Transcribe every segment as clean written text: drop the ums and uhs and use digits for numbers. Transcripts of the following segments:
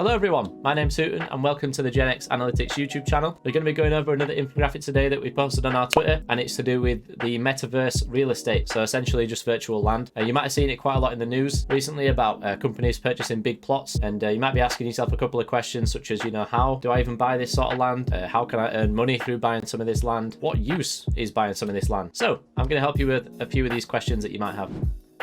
Hello everyone, my name's Hooten and welcome to the GenX Analytics YouTube channel. We're going to be going over another infographic today that we posted on our Twitter, and it's to do with the Metaverse real estate, so essentially just virtual land. You might have seen it quite a lot in the news recently about companies purchasing big plots, and you might be asking yourself a couple of questions such as, how do I even buy this sort of land? How can I earn money through buying some of this land? What use is buying some of this land? So I'm going to help you with a few of these questions that you might have.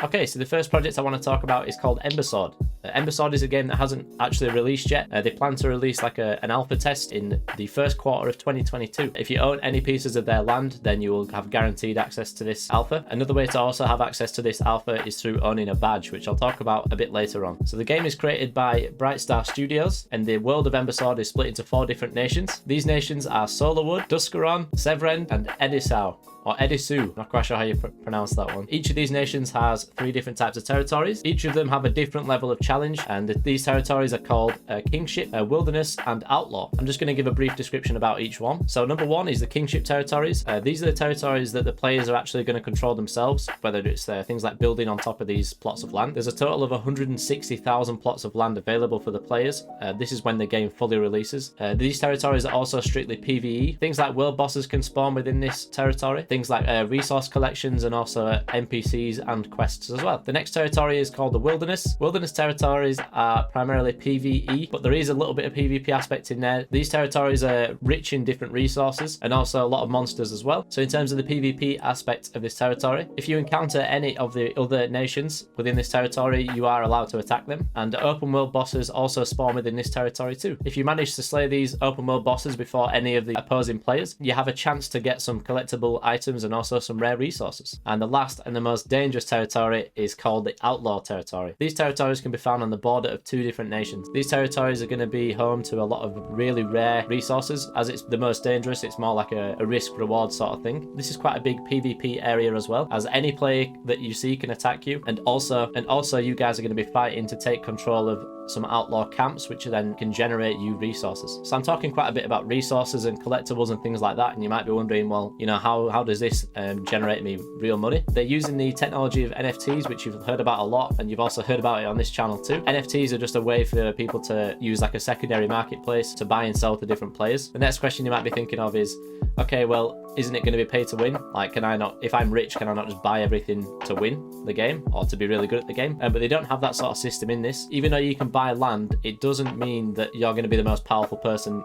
Okay, so the first project I want to talk about is called Ember Sword. Ember Sword is a game that hasn't actually released yet. They plan to release like an alpha test in the first quarter of 2022. If you own any pieces of their land, then you will have guaranteed access to this alpha. Another way to also have access to this alpha is through owning a badge, which I'll talk about a bit later on. So the game is created by Bright Star Studios, and the world of Ember Sword is split into 4 different nations. These nations are Solarwood, Duscaron, Severend, and Edisau. Or Edisu, not quite sure how you pronounce that one. Each of these nations has 3 different types of territories. Each of them have a different level of challenge, and these territories are called Kingship, Wilderness, and Outlaw. I'm just going to give a brief description about each one. So number 1 is the Kingship territories. These are the territories that the players are actually going to control themselves, whether it's things like building on top of these plots of land. There's a total of 160,000 plots of land available for the players. This is when the game fully releases. These territories are also strictly PvE. Things like world bosses can spawn within this territory. Things like resource collections and also NPCs and quests as well. The next territory is called the Wilderness. Wilderness territories are primarily PvE, but there is a little bit of PvP aspect in there. These territories are rich in different resources and also a lot of monsters as well. So in terms of the PvP aspect of this territory, if you encounter any of the other nations within this territory, you are allowed to attack them. And open world bosses also spawn within this territory too. If you manage to slay these open world bosses before any of the opposing players, you have a chance to get some collectible items and also some rare resources. And the last and the most dangerous territory is called the Outlaw territory. These territories can be found on the border of 2 different nations. These territories are going to be home to a lot of really rare resources. As it's the most dangerous, it's more like a risk reward sort of thing. This is quite a big PvP area as well, as any player that you see can attack you, and also you guys are going to be fighting to take control of some outlaw camps, which then can generate you resources. So I'm talking quite a bit about resources and collectibles and things like that, and you might be wondering, well, how does this generate me real money? They're using the technology of NFTs, which you've heard about a lot, and you've also heard about it on this channel too. NFTs are just a way for people to use like a secondary marketplace to buy and sell to different players. The next question you might be thinking of is, okay, well, isn't it going to be pay to win? Like, can I not, if I'm rich, can I not just buy everything to win the game or to be really good at the game? But they don't have that sort of system in this. Even though you can buy land, it doesn't mean that you're going to be the most powerful person,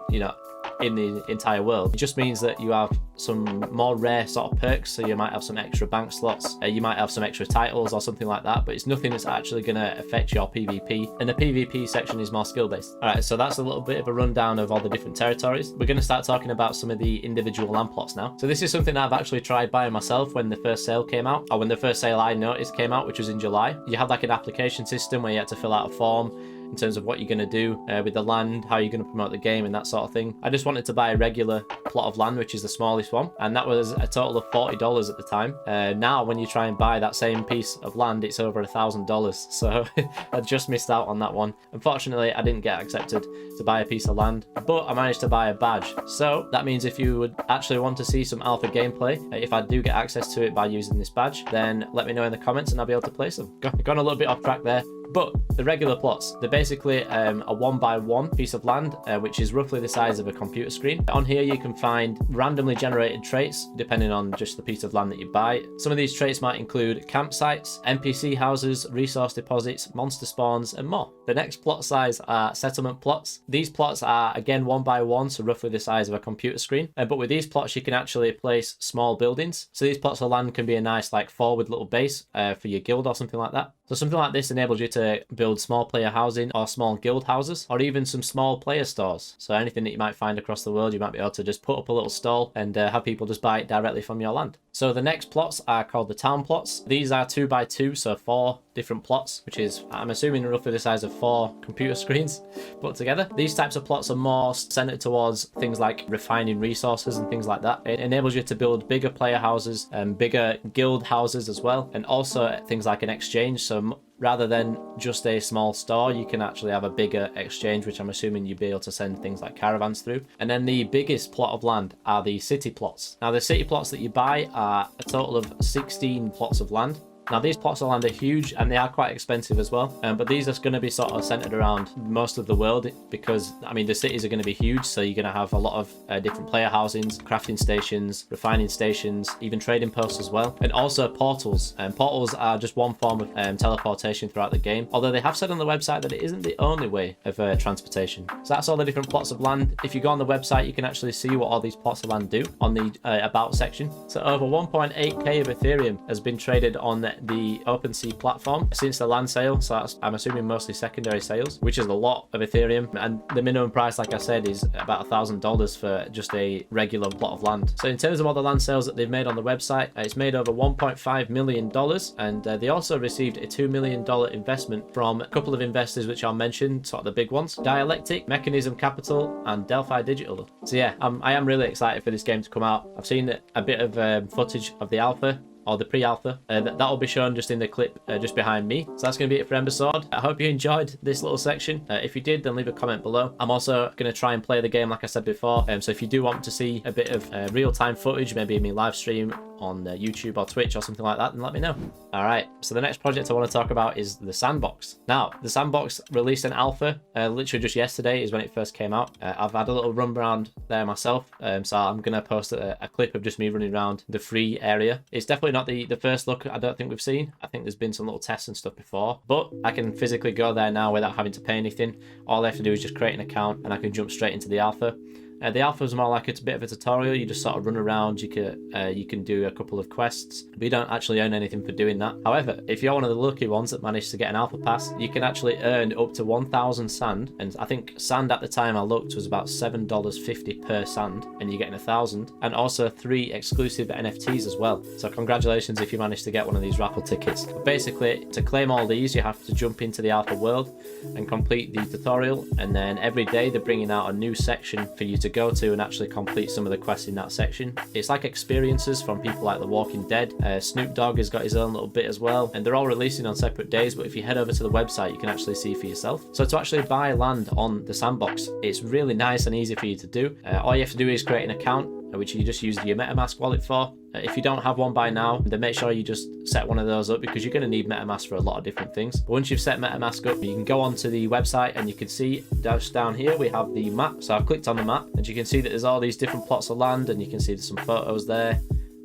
in the entire world. It just means that you have some more rare sort of perks. So you might have some extra bank slots, you might have some extra titles or something like that, but it's nothing that's actually going to affect your PvP. And the PvP section is more skill based. All right, so that's a little bit of a rundown of all the different territories. We're going to start talking about some of the individual land plots now. So this is something I've actually tried buying myself when the first sale came out, or when the first sale I noticed came out, which was in July. You had like an application system where you had to fill out a form in terms of what you're going to do with the land, how you're going to promote the game and that sort of thing. I just wanted to buy a regular plot of land, which is the smallest one, and that was a total of $40 at the time. Now when you try and buy that same piece of land, it's over $1,000, so I just missed out on that one. Unfortunately, I didn't get accepted to buy a piece of land, but I managed to buy a badge. So that means if you would actually want to see some alpha gameplay, if I do get access to it by using this badge, then let me know in the comments and I'll be able to place them. Gone a little bit off track there. But the regular plots, they're basically a 1x1 piece of land, which is roughly the size of a computer screen. On here you can find randomly generated traits depending on just the piece of land that you buy. Some of these traits might include campsites, NPC houses, resource deposits, monster spawns, and more. The next plot size are settlement plots. These plots are again 1x1, so roughly the size of a computer screen. But with these plots you can actually place small buildings. So these plots of land can be a nice like forward little base for your guild or something like that. So something like this enables you to build small player housing or small guild houses, or even some small player stores. So anything that you might find across the world, you might be able to just put up a little stall and have people just buy it directly from your land. So the next plots are called the town plots. These are 2x2, so 4 different plots, which is, I'm assuming, roughly the size of 4 computer screens put together. These types of plots are more centered towards things like refining resources and things like that. It enables you to build bigger player houses and bigger guild houses as well, and also things like an exchange. So rather than just a small store, you can actually have a bigger exchange, which I'm assuming you'd be able to send things like caravans through. And then the biggest plot of land are the city plots. Now the city plots that you buy are a total of 16 plots of land. Now these plots of land are huge and they are quite expensive as well, but these are going to be sort of centered around most of the world because, I mean, the cities are going to be huge, so you're going to have a lot of different player housings, crafting stations, refining stations, even trading posts as well, and also portals. Portals are just one form of teleportation throughout the game, although they have said on the website that it isn't the only way of transportation. So that's all the different plots of land. If you go on the website, you can actually see what all these plots of land do on the about section. So over 1.8k of Ethereum has been traded on the OpenSea platform since the land sale. So that's, I'm assuming, mostly secondary sales, which is a lot of Ethereum. And the minimum price, like I said, is about $1,000 for just a regular plot of land. So in terms of all the land sales that they've made on the website, it's made over $1.5 million. And they also received a $2 million investment from a couple of investors, which I'll mention, sort of the big ones: Dialectic, Mechanism Capital, and Delphi Digital. So yeah, I am really excited for this game to come out. I've seen a bit of footage of the alpha, or the pre-alpha, that'll be shown just in the clip just behind me. So that's going to be it for Ember Sword. I hope you enjoyed this little section. If you did, then leave a comment below. I'm also going to try and play the game like I said before, so if you do want to see a bit of real-time footage, maybe in my live stream on YouTube or Twitch or something like that, then let me know. All right, so the next project I want to talk about is the Sandbox. Now, the Sandbox released an alpha literally just yesterday is when it first came out. I've had a little run around there myself, so I'm going to post a clip of just me running around the free area. It's definitely not the first look I don't think we've seen. I think there's been some little tests and stuff before, but I can physically go there now without having to pay anything. All I have to do is just create an account and I can jump straight into the alpha. The alpha is more like it's a bit of a tutorial. You just sort of run around. You can do a couple of quests, but you don't actually earn anything for doing that. However, if you're one of the lucky ones that managed to get an alpha pass, you can actually earn up to 1,000 sand. And I think sand at the time I looked was about $7.50 per sand, and you're getting 1,000, and also 3 exclusive NFTs as well. So congratulations if you managed to get one of these raffle tickets. But basically, to claim all these, you have to jump into the alpha world and complete the tutorial, and then every day they're bringing out a new section for you to go to and actually complete some of the quests in that section. It's like experiences from people like The Walking Dead. Snoop Dogg has got his own little bit as well, and they're all releasing on separate days, but if you head over to the website, you can actually see for yourself. So to actually buy land on the Sandbox, it's really nice and easy for you to do. All you have to do is create an account, which you just use your MetaMask wallet for. If you don't have one by now, then make sure you just set one of those up, because you're going to need MetaMask for a lot of different things. But once you've set MetaMask up, you can go onto the website and you can see just down here we have the map. So I've clicked on the map and you can see that there's all these different plots of land, and you can see there's some photos there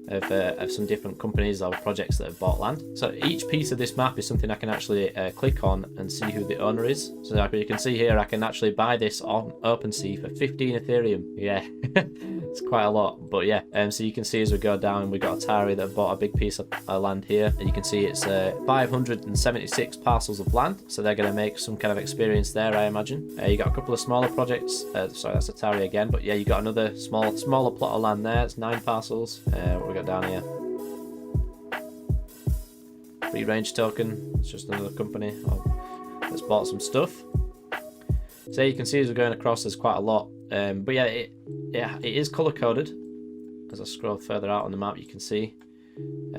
of some different companies or projects that have bought land. So each piece of this map is something I can actually click on and see who the owner is. So like you can see here, I can actually buy this on OpenSea for 15 Ethereum. Yeah, it's quite a lot, but yeah. So you can see as we go down, we got Atari that have bought a big piece of land here, and you can see it's 576 parcels of land. So they're going to make some kind of experience there, I imagine. You got a couple of smaller projects. Sorry, that's Atari again, but yeah, you got another smaller plot of land there. It's 9 parcels. What we got down here? Free range token. It's just another company that's bought some stuff. So you can see as we're going across, there's quite a lot. But yeah, it is color coded. As I scroll further out on the map, you can see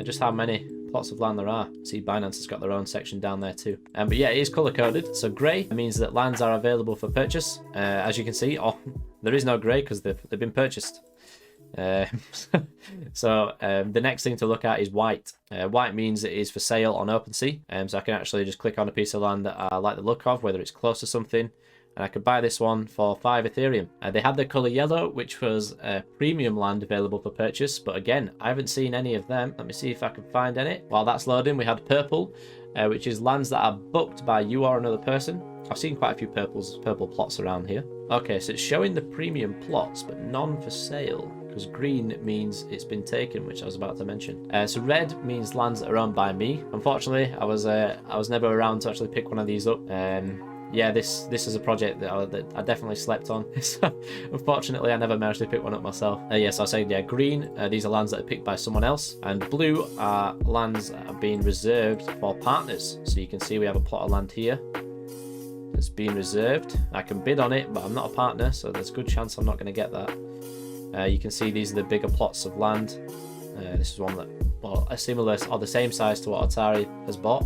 just how many plots of land there are. See, Binance has got their own section down there too. But yeah, it is color coded. So grey means that lands are available for purchase. As you can see, there is no grey because they've been purchased. So the next thing to look at is white. White means it is for sale on OpenSea. So I can actually just click on a piece of land that I like the look of, whether it's close to something, and I could buy this one for 5 Ethereum. They had the color yellow, which was premium land available for purchase, but again, I haven't seen any of them. Let me see if I can find any. While that's loading, we had purple, which is lands that are booked by you or another person. I've seen quite a few purple plots around here. Okay, so it's showing the premium plots, but none for sale, because green means it's been taken, which I was about to mention. So red means lands that are owned by me. Unfortunately, I was never around to actually pick one of these up. Yeah, this is a project that I definitely slept on. So unfortunately, I never managed to pick one up myself. Yes, I said, yeah, green, these are lands that are picked by someone else, and blue are lands that are being reserved for partners. So you can see we have a plot of land here that's being reserved. I can bid on it, but I'm not a partner, so there's a good chance I'm not going to get that. You can see these are the bigger plots of land. This is one that, well, a similar or the same size to what Atari has bought.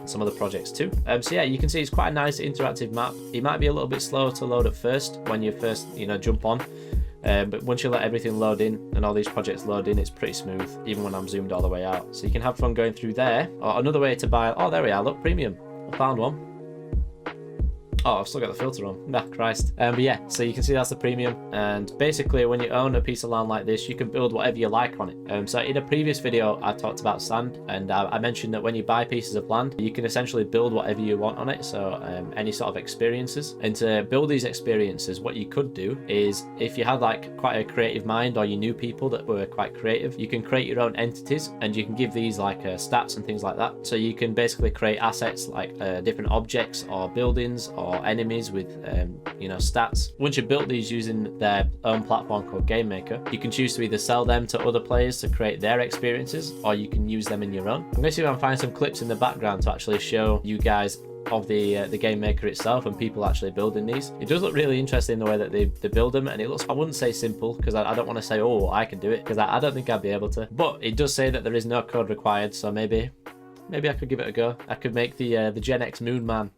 Some other projects too. So yeah, you can see it's quite a nice interactive map. It might be a little bit slow to load at first when you first, jump on, But once you let everything load in and all these projects load in, it's pretty smooth, even when I'm zoomed all the way out. So you can have fun going through there. Or another way to buy, oh, there we are, look, premium. I found one. Oh, I've still got the filter on. Nah, Christ. But yeah, so you can see that's the premium. And basically, when you own a piece of land like this, you can build whatever you like on it. So in a previous video, I talked about sand, and I mentioned that when you buy pieces of land, you can essentially build whatever you want on it. So any sort of experiences. And to build these experiences, what you could do is, if you had like quite a creative mind, or you knew people that were quite creative, you can create your own entities, and you can give these like stats and things like that. So you can basically create assets like different objects or buildings or enemies with stats. Once you built these using their own platform called Game Maker, you can choose to either sell them to other players to create their experiences, or you can use them in your own. I'm going to see if I can find some clips in the background to actually show you guys of the Game Maker itself and people actually building these. It does look really interesting the way that they build them, and it looks, I wouldn't say simple, because I don't want to say, oh, I can do it, because I don't think I'd be able to, but it does say that there is no code required, so maybe I could give it a go. I could make the GenX Moon Man.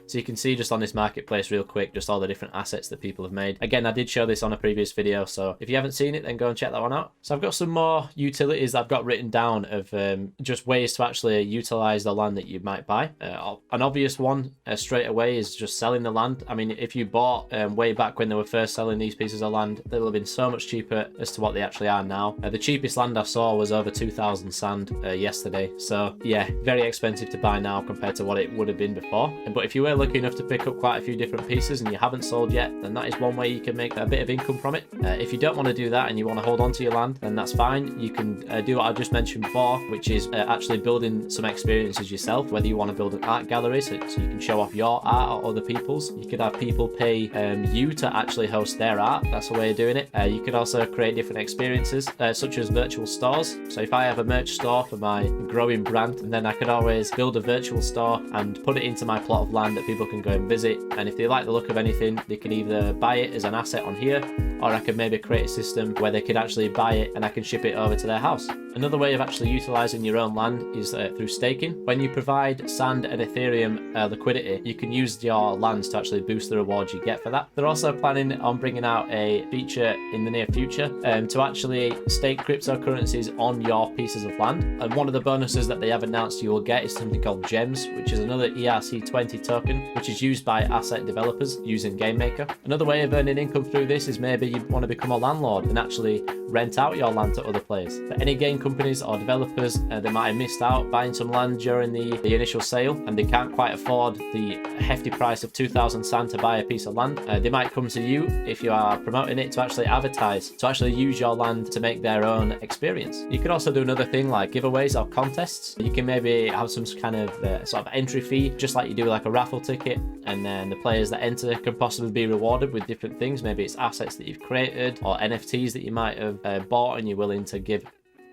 So you can see just on this marketplace real quick, just all the different assets that people have made. Again, I did show this on a previous video, so if you haven't seen it, then go and check that one out. So I've got some more utilities I've got written down of just ways to actually utilize the land that you might buy. An obvious one straight away is just selling the land. I mean, if you bought way back when they were first selling these pieces of land, they will have been so much cheaper as to what they actually are now. The cheapest land I saw was over 2,000 sand yesterday. So yeah, very expensive to buy now compared to what it would have been before. But if you were lucky enough to pick up quite a few different pieces and you haven't sold yet, then that is one way you can make a bit of income from it. If you don't want to do that and you want to hold on to your land, then that's fine. You can do what I just mentioned before, which is actually building some experiences yourself, whether you want to build an art gallery so you can show off your art or other people's. You could have people pay you to actually host their art. That's a way of doing it. You could also create different experiences, such as virtual stores. So if I have a merch store for my growing brand, then I could always build a virtual store and put it into my plot of land that people can go and visit, and if they like the look of anything, they can either buy it as an asset on here, or I could maybe create a system where they could actually buy it and I can ship it over to their house. Another way of actually utilizing your own land is through staking. When you provide sand and Ethereum liquidity, you can use your lands to actually boost the rewards you get for that. They're also planning on bringing out a feature in the near future to actually stake cryptocurrencies on your pieces of land. And one of the bonuses that they have announced you will get is something called GEMS, which is another ERC20 token, which is used by asset developers using Game Maker. Another way of earning income through this is maybe you want to become a landlord and actually rent out your land to other players. For any game companies or developers that might have missed out buying some land during the initial sale, and they can't quite afford the hefty price of 2,000 sand to buy a piece of land, they might come to you if you are promoting it to actually advertise, to actually use your land to make their own experience. You could also do another thing like giveaways or contests. You can maybe have some kind of sort of entry fee, just like you do like a raffle ticket, and then the players that enter can possibly be rewarded with different things. Maybe it's assets that you've created or NFTs that you might have bought and you're willing to give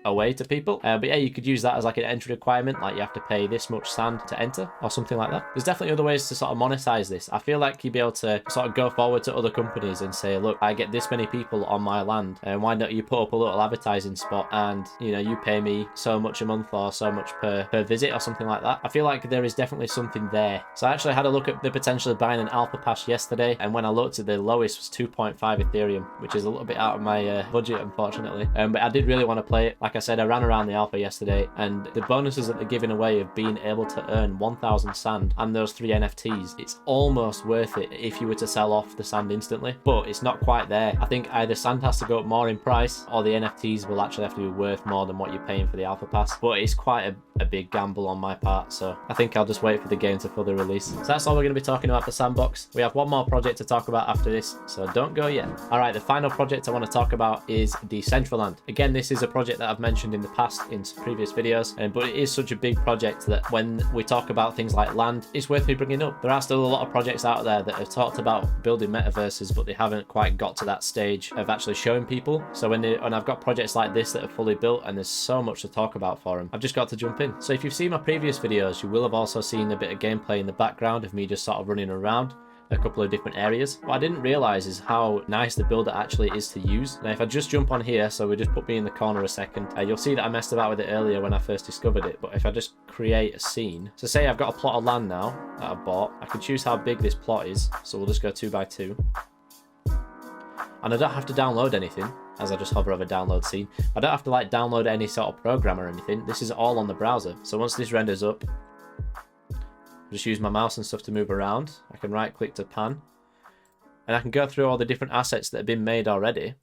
away to people. But yeah, you could use that as like an entry requirement, like you have to pay this much sand to enter or something like that. There's definitely other ways to sort of monetize this. I feel like you'd be able to sort of go forward to other companies and say, look, I get this many people on my land, and why don't you put up a little advertising spot and you pay me so much a month or so much per visit or something like that. I feel like there is definitely something there. So I actually had a look at the potential of buying an alpha pass yesterday, and when I looked at the lowest was 2.5 Ethereum, which is a little bit out of my budget, unfortunately. But I did really want to play it. Like I said, I ran around the alpha yesterday, and the bonuses that they're giving away of being able to earn 1,000 sand and those 3 NFTs, it's almost worth it if you were to sell off the sand instantly, but it's not quite there. I think either sand has to go up more in price, or the NFTs will actually have to be worth more than what you're paying for the alpha pass, but it's quite a big gamble on my part, so I think I'll just wait for the game to fully release. So that's all we're going to be talking about for Sandbox. We have one more project to talk about after this, so don't go yet. Alright, the final project I want to talk about is Decentraland. Again, this is a project that I've mentioned in the past in some previous videos, but it is such a big project that when we talk about things like land, it's worth me bringing up. There are still a lot of projects out there that have talked about building metaverses, but they haven't quite got to that stage of actually showing people. So when I've got projects like this that are fully built, and there's so much to talk about for them, I've just got to jump in. So if you've seen my previous videos, you will have also seen a bit of gameplay in the background of me just sort of running around a couple of different areas. What I didn't realize is how nice the builder actually is to use. Now if I just jump on here, so we just put me in the corner a second, you'll see that I messed about with it earlier when I first discovered it, but if I just create a scene, so say I've got a plot of land now that I've bought, I can choose how big this plot is, so we'll just go 2 by 2. And I don't have to download anything, as I just hover over download scene. I don't have to like download any sort of program or anything. This is all on the browser. So once this renders up, just use my mouse and stuff to move around. I can right click to pan. And I can go through all the different assets that have been made already.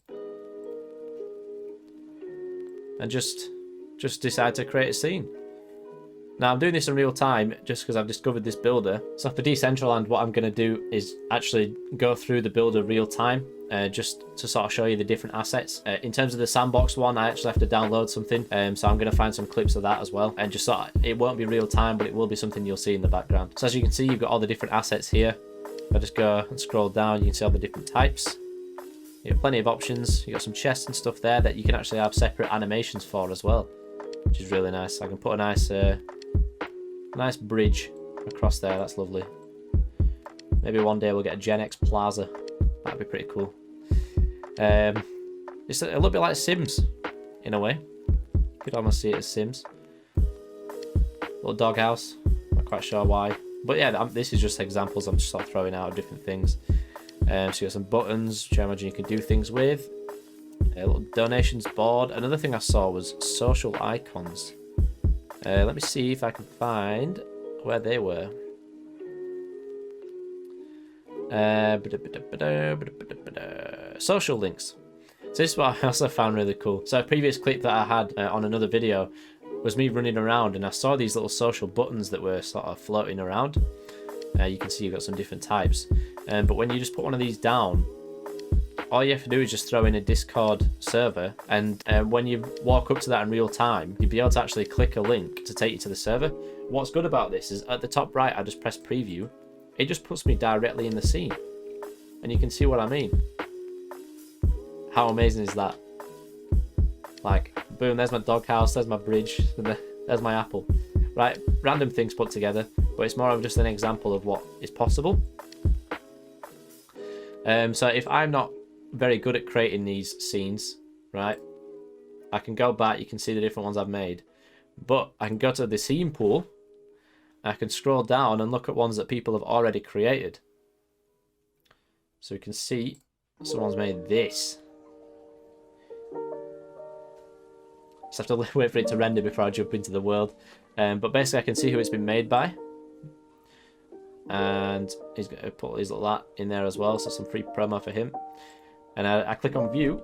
And just decide to create a scene. Now I'm doing this in real time just because I've discovered this builder. So for Decentraland, what I'm going to do is actually go through the builder real time, just to sort of show you the different assets. In terms of the Sandbox one, I actually have to download something, so I'm going to find some clips of that as well. And just sort of, it won't be real time, but it will be something you'll see in the background. So as you can see, you've got all the different assets here. If I just go and scroll down, you can see all the different types. You have plenty of options. You got some chests and stuff there that you can actually have separate animations for as well, which is really nice. I can put a nice bridge across there. That's lovely. Maybe one day we'll get a GenX Plaza. That'd be pretty cool. It's a little bit like Sims in a way. You could almost see it as Sims. Little doghouse. Not quite sure why, but yeah, this is just examples I'm just sort of throwing out of different things. So you got some buttons, which I imagine you can do things with. A little donations board. Another thing I saw was social icons. Let me see if I can find where they were. Social links. So this is what I also found really cool. So a previous clip that I had on another video was me running around, and I saw these little social buttons that were sort of floating around. You can see you've got some different types. But when you just put one of these down, all you have to do is just throw in a Discord server, and when you walk up to that in real time, you'll be able to actually click a link to take you to the server. What's good about this is at the top right, I just press preview. It just puts me directly in the scene, and you can see what I mean. How amazing is that? Like, boom, there's my doghouse, there's my bridge, and there's my apple. Right, random things put together, but it's more of just an example of what is possible. So if I'm not very good at creating these scenes, right, I can go back, you can see the different ones I've made, but I can go to the scene pool, I can scroll down and look at ones that people have already created. So we can see someone's made this. Just have to wait for it to render before I jump into the world. But basically I can see who it's been made by. And he's going to put his little art in there as well, so some free promo for him. And I click on view,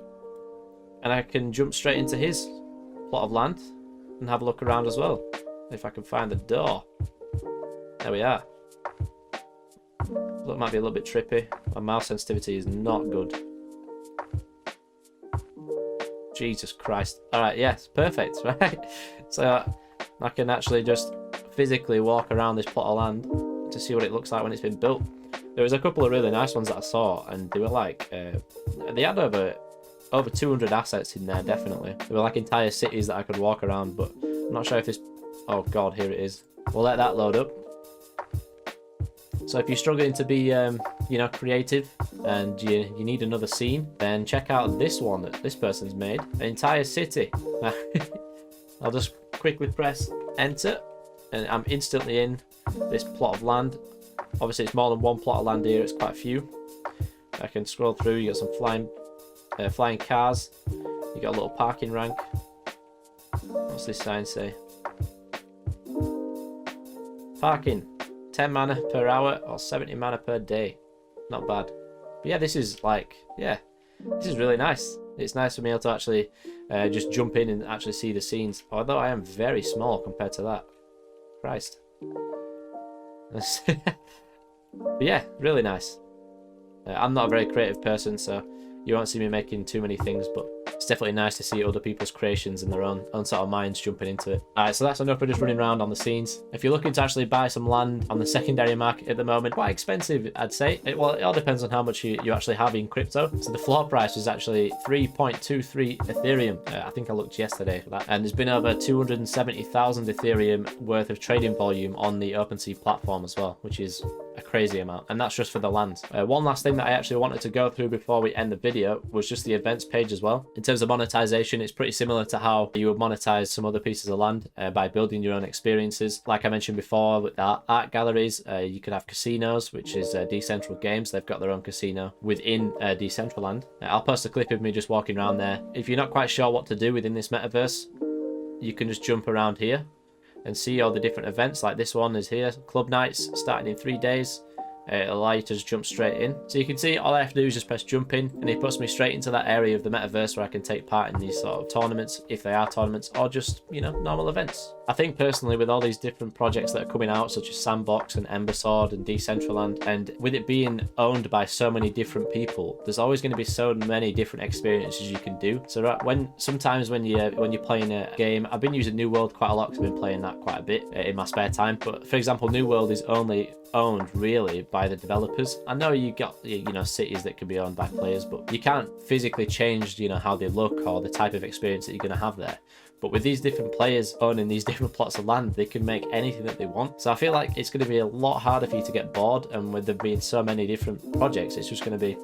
and I can jump straight into his plot of land and have a look around as well. If I can find the door. There we are. Look, might be a little bit trippy. My mouse sensitivity is not good. Jesus Christ. Alright, yes, perfect, right? So I can actually just physically walk around this plot of land to see what it looks like when it's been built. There was a couple of really nice ones that I saw, and they were like, they had over 200 assets in there, definitely. They were like entire cities that I could walk around, but I'm not sure if this... Oh god, here it is. We'll let that load up. So if you're struggling to be, you know, creative, and you need another scene, then check out this one that this person's made. An entire city. I'll just quickly press enter, and I'm instantly in this plot of land. Obviously it's more than one plot of land here, it's quite a few. I can scroll through, you got some flying cars, you got a little parking rank. What's this sign say? Parking, 10 mana per hour or 70 mana per day. Not bad. But yeah, this is like, yeah, this is really nice. It's nice for me to actually just jump in and actually see the scenes, although I am very small compared to that. Christ. But yeah, really nice. I'm not a very creative person, so you won't see me making too many things, but it's definitely nice to see other people's creations and their own sort of minds jumping into it. Alright, so that's enough for just running around on the scenes. If you're looking to actually buy some land on the secondary market at the moment, quite expensive, I'd say. Well, it all depends on how much you actually have in crypto. So the floor price is actually 3.23 Ethereum. I think I looked yesterday for that. And there's been over 270,000 Ethereum worth of trading volume on the OpenSea platform as well, which is a crazy amount, and that's just for the land. One last thing that I actually wanted to go through before we end the video was just the events page as well. In terms of monetization, it's pretty similar to how you would monetize some other pieces of land by building your own experiences. Like I mentioned before, with the art galleries, you could have casinos, which is Decentraland Games. They've got their own casino within Decentraland. I'll post a clip of me just walking around there. If you're not quite sure what to do within this metaverse, you can just jump around here and see all the different events. Like this one is here, club nights starting in 3 days. It'll allow you to just jump straight in. So you can see all I have to do is just press jump in, and it puts me straight into that area of the metaverse where I can take part in these sort of tournaments, if they are tournaments, or just, you know, normal events. I think personally with all these different projects that are coming out, such as Sandbox and Ember Sword and Decentraland, and with it being owned by so many different people, there's always going to be so many different experiences you can do. So sometimes when you're playing a game, I've been using New World quite a lot because I've been playing that quite a bit in my spare time. But for example, New World is only owned really by the developers. I know you got, you know, cities that can be owned by players, but you can't physically change, you know, how they look or the type of experience that you're going to have there. But with these different players owning these different plots of land, they can make anything that they want. So I feel like it's going to be a lot harder for you to get bored, and with there being so many different projects, it's just going to be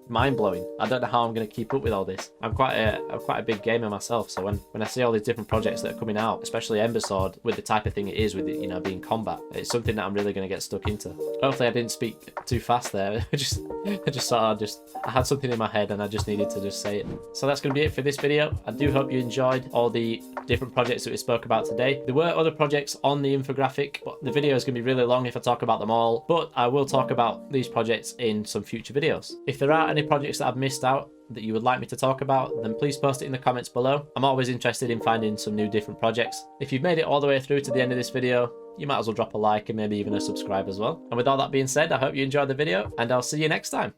mind-blowing. I don't know how I'm going to keep up with all this. I'm quite a big gamer myself, so when I see all these different projects that are coming out, especially Ember Sword, with the type of thing it is, with it, you know, being combat, it's something that I'm really going to get stuck into. Hopefully I didn't speak too fast there. I had something in my head and I just needed to just say it. So that's going to be it for this video. I do hope you enjoyed all the different projects that we spoke about today. There were other projects on the infographic, but the video is going to be really long if I talk about them all, but I will talk about these projects in some future videos. If there are any projects that I've missed out that you would like me to talk about, then please post it in the comments below. I'm always interested in finding some new different projects. If you've made it all the way through to the end of this video, you might as well drop a like and maybe even a subscribe as well. And with all that being said, I hope you enjoyed the video, and I'll see you next time.